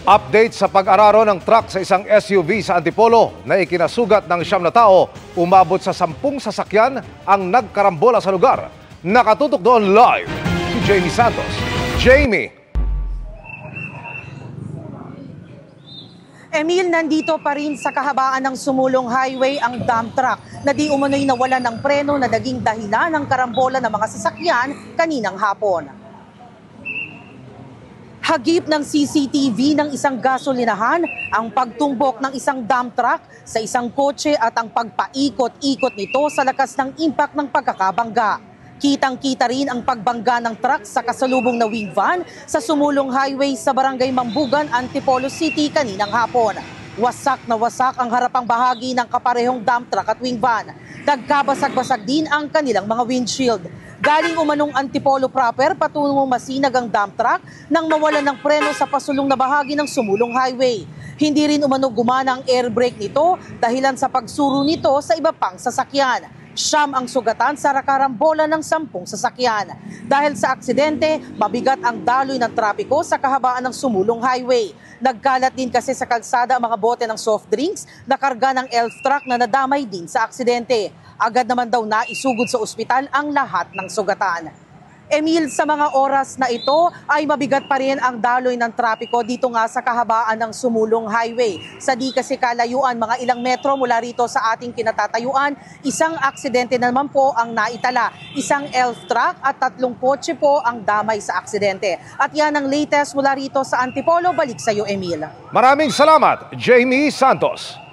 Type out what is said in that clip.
Update sa pag-araro ng truck sa isang SUV sa Antipolo na ikinasugat ng 9 na tao, umabot sa 10 sasakyan ang nagkarambola sa lugar. Nakatutok doon live si Jamie Santos. Jamie! Emil, nandito pa rin sa kahabaan ng Sumulong Highway ang dump truck na di umano'y nawalan ng preno na naging dahilan ng karambola ng mga sasakyan kaninang hapon. Hagip ng CCTV ng isang gasolinahan ang pagtumbok ng isang dump truck sa isang kotse at ang pagpaikot-ikot nito sa lakas ng impact ng pagkakabangga. Kitang-kita rin ang pagbangga ng truck sa kasalubong na wing van sa Sumulong Highway sa Barangay Mambugan, Antipolo City kaninang hapon. Wasak na wasak ang harapang bahagi ng kaparehong dump truck at wing van. Nagkabasag-basag din ang kanilang mga windshield. Galing umanong Antipolo proper patungong Masinag ang dump truck nang mawalan ng preno sa pasulong na bahagi ng Sumulong Highway. Hindi rin umano gumana ang air brake nito dahilan sa pagsuro nito sa iba pang sasakyan. 9 ang sugatan sa karambola ng 10 sasakyan. Dahil sa aksidente, mabigat ang daloy ng trapiko sa kahabaan ng Sumulong Highway. Nagkalat din kasi sa kalsada ang mga bote ng soft drinks na karga ng elf truck na nadamay din sa aksidente. Agad naman daw na isugod sa ospital ang lahat ng sugatan. Emil, sa mga oras na ito ay mabigat pa rin ang daloy ng trapiko dito nga sa kahabaan ng Sumulong Highway. Sa di kasi kalayuan mga ilang metro mula rito sa ating kinatatayuan, isang aksidente naman po ang naitala. Isang elf truck at 3 kotse po ang damay sa aksidente. At yan ang latest mula rito sa Antipolo. Balik sa iyo, Emil. Maraming salamat, Jamie Santos.